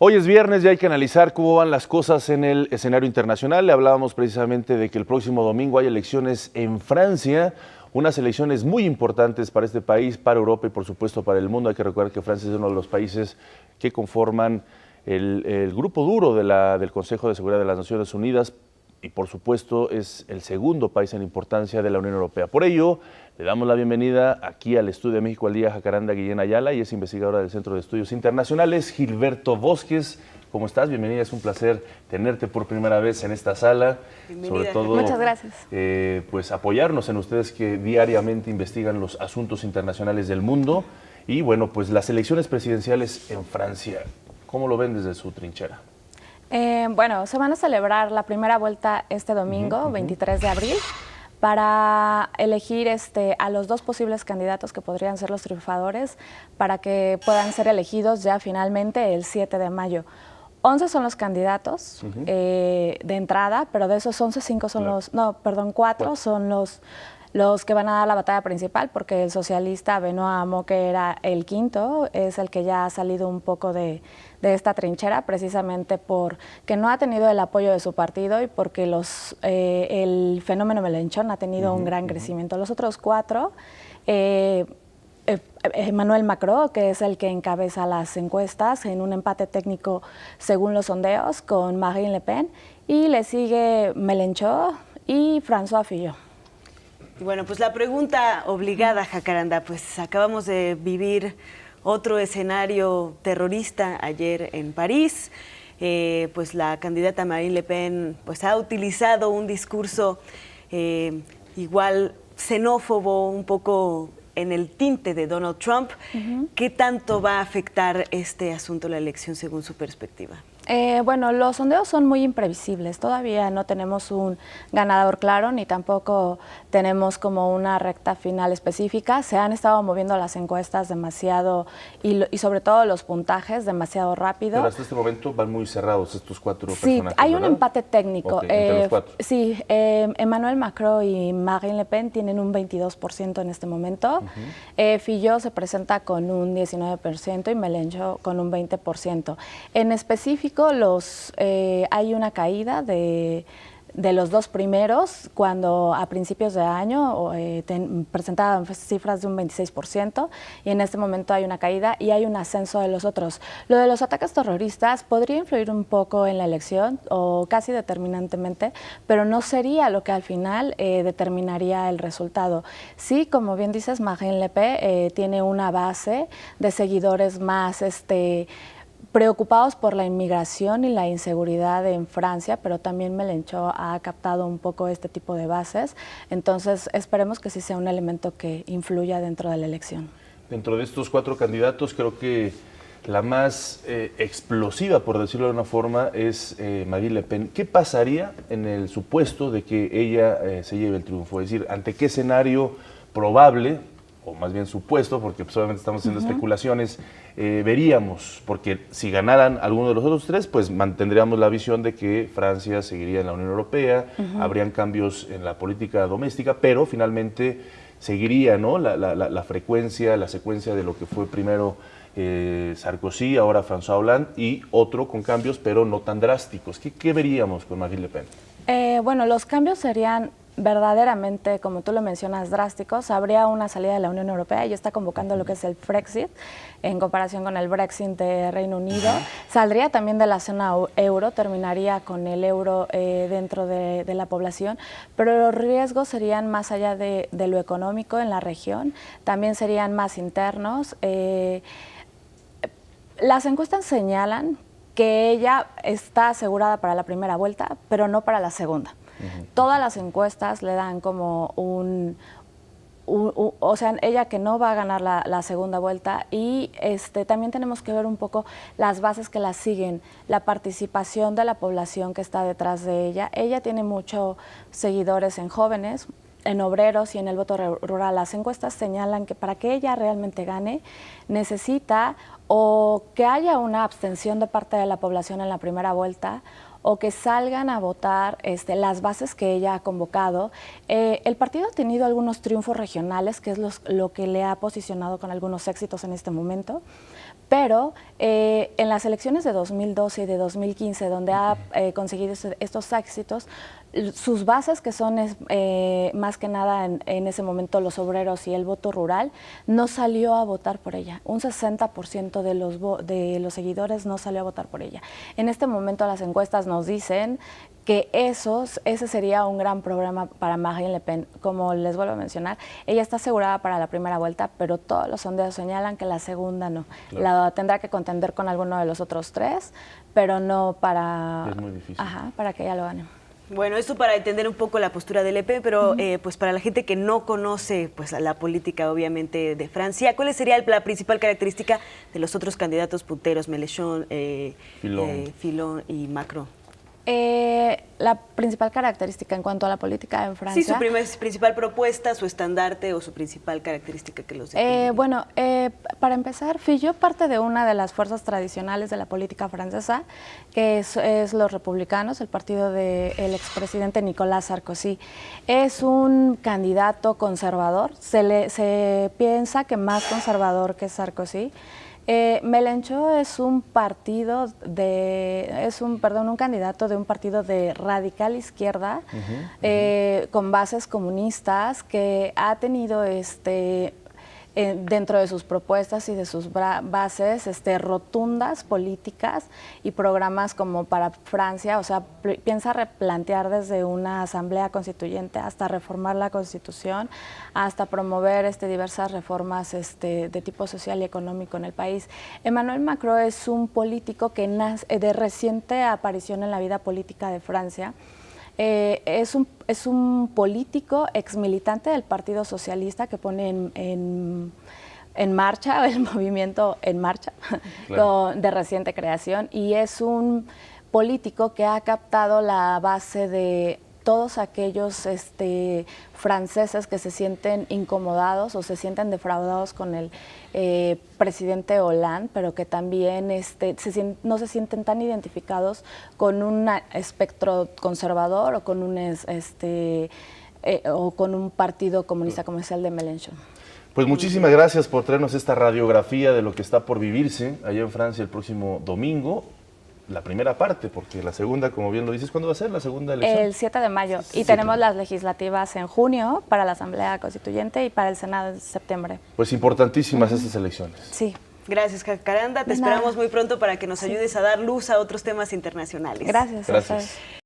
Hoy es viernes y hay que analizar cómo van las cosas en el escenario internacional. Le hablábamos precisamente de que el próximo domingo hay elecciones en Francia, unas elecciones muy importantes para este país, para Europa y por supuesto para el mundo. Hay que recordar que Francia es uno de los países que conforman el grupo duro del Consejo de Seguridad de las Naciones Unidas y por supuesto es el segundo país en importancia de la Unión Europea. Por ello, le damos la bienvenida aquí al Estudio de México al Día Jacaranda Guillén Ayala y es investigadora del Centro de Estudios Internacionales, Gilberto Bosques. ¿Cómo estás? Bienvenida, es un placer tenerte por primera vez en esta sala. Bienvenida. Sobre todo, muchas gracias. Pues apoyarnos en ustedes que diariamente investigan los asuntos internacionales del mundo. Y bueno, pues las elecciones presidenciales en Francia, ¿cómo lo ven desde su trinchera? Bueno, se van a celebrar la primera vuelta este domingo, 23 de abril, para elegir a los dos posibles candidatos que podrían ser los triunfadores para que puedan ser elegidos ya finalmente el 7 de mayo. 11 son los candidatos de entrada, pero de esos 11, 5 son cuatro son los que van a dar la batalla principal, porque el socialista Benoît Hamon, que era el quinto, es el que ya ha salido un poco de esta trinchera, precisamente porque no ha tenido el apoyo de su partido y porque el fenómeno Mélenchon ha tenido un gran crecimiento. Los otros cuatro, Emmanuel Macron, que es el que encabeza las encuestas en un empate técnico según los sondeos con Marine Le Pen, y le sigue Mélenchon y François Fillon. Bueno, pues la pregunta obligada, Jacaranda, pues acabamos de vivir otro escenario terrorista ayer en París. Pues la candidata Marine Le Pen pues ha utilizado un discurso igual xenófobo, un poco en el tinte de Donald Trump. ¿Qué tanto va a afectar este asunto la elección según su perspectiva? Bueno, los sondeos son muy imprevisibles. Todavía no tenemos un ganador claro, ni tampoco tenemos como una recta final específica. Se han estado moviendo las encuestas demasiado y sobre todo los puntajes demasiado rápido. Pero hasta este momento van muy cerrados estos cuatro personajes, hay ¿verdad? un empate técnico. Okay, entre los cuatro. Sí, Emmanuel Macron y Marine Le Pen tienen un 22% en este momento. Fillon se presenta con un 19% y Mélenchon con un 20%. En específico, hay una caída de los dos primeros, cuando a principios de año presentaban cifras de un 26%, y en este momento hay una caída y hay un ascenso de los otros. Lo de los ataques terroristas podría influir un poco en la elección, o casi determinantemente, pero no sería lo que al final determinaría el resultado. Sí, como bien dices, Marine Le Pen tiene una base de seguidores más preocupados por la inmigración y la inseguridad en Francia, pero también Mélenchon ha captado un poco este tipo de bases. Entonces, esperemos que sí sea un elemento que influya dentro de la elección. Dentro de estos cuatro candidatos, creo que la más explosiva, por decirlo de una forma, es Marine Le Pen. ¿Qué pasaría en el supuesto de que ella se lleve el triunfo? Es decir, ¿ante qué escenario probable, o más bien supuesto, porque pues, obviamente estamos haciendo especulaciones, veríamos? Porque si ganaran alguno de los otros tres, pues mantendríamos la visión de que Francia seguiría en la Unión Europea, habrían cambios en la política doméstica, pero finalmente seguiría, ¿no?, la frecuencia, la secuencia de lo que fue primero Sarkozy, ahora François Hollande, y otro con cambios, pero no tan drásticos. ¿Qué veríamos con Marine Le Pen? Bueno, los cambios serían verdaderamente, como tú lo mencionas, drásticos. Habría una salida de la Unión Europea y está convocando lo que es el Frexit en comparación con el Brexit de Reino Unido. Saldría también de la zona euro, terminaría con el euro dentro de la población, pero los riesgos serían más allá de lo económico en la región, también serían más internos. Las encuestas señalan que ella está asegurada para la primera vuelta, pero no para la segunda. Todas las encuestas le dan como o sea, ella que no va a ganar la segunda vuelta, y también tenemos que ver un poco las bases que la siguen, la participación de la población que está detrás de ella. Ella tiene muchos seguidores en jóvenes, en obreros y en el voto rural. Las encuestas señalan que para que ella realmente gane, necesita o que haya una abstención de parte de la población en la primera vuelta, o que salgan a votar las bases que ella ha convocado. El partido ha tenido algunos triunfos regionales, que es lo que le ha posicionado con algunos éxitos en este momento, pero en las elecciones de 2012 y de 2015, donde ha conseguido estos éxitos, sus bases, que son más que nada en ese momento los obreros y el voto rural, no salió a votar por ella. Un 60% de los seguidores no salió a votar por ella. En este momento las encuestas nos dicen que ese sería un gran problema para Marine Le Pen. Como les vuelvo a mencionar, ella está asegurada para la primera vuelta, pero todos los sondeos señalan que la segunda no. Claro. La tendrá que contender con alguno de los otros tres, pero no para... Es muy difícil. Ajá, para que ella lo gane. Bueno, esto para entender un poco la postura de Le Pen, pero pues para la gente que no conoce pues la política obviamente de Francia, ¿cuál sería la principal característica de los otros candidatos punteros, Mélenchon, Fillon y Macron? La principal característica en cuanto a la política en Francia... Sí, su principal propuesta, su estandarte o su principal característica que los define. Bueno, para empezar, Fillon parte de una de las fuerzas tradicionales de la política francesa, que es los republicanos, el partido del expresidente Nicolas Sarkozy. Es un candidato conservador, se piensa que más conservador que Sarkozy. Mélenchon es un candidato de un partido de radical izquierda, con bases comunistas, que ha tenido dentro de sus propuestas y de sus bases rotundas políticas y programas como para Francia, o sea, piensa replantear desde una asamblea constituyente hasta reformar la Constitución, hasta promover diversas reformas de tipo social y económico en el país. Emmanuel Macron es un político que nace de reciente aparición en la vida política de Francia. Es un político exmilitante del Partido Socialista que pone en marcha el movimiento En Marcha, claro, de reciente creación, y es un político que ha captado la base de todos aquellos franceses que se sienten incomodados o se sienten defraudados con el presidente Hollande, pero que también no se sienten tan identificados con un espectro conservador o con un partido comunista como es el de Mélenchon. Pues muchísimas gracias por traernos esta radiografía de lo que está por vivirse allá en Francia el próximo domingo. La primera parte, porque la segunda, como bien lo dices, ¿cuándo va a ser la segunda elección? El 7 de mayo. Y tenemos las legislativas en junio para la Asamblea Constituyente y para el Senado en septiembre. Pues importantísimas estas elecciones. Sí. Gracias, Jacaranda. Te esperamos muy pronto para que nos ayudes a dar luz a otros temas internacionales. Gracias. Gracias.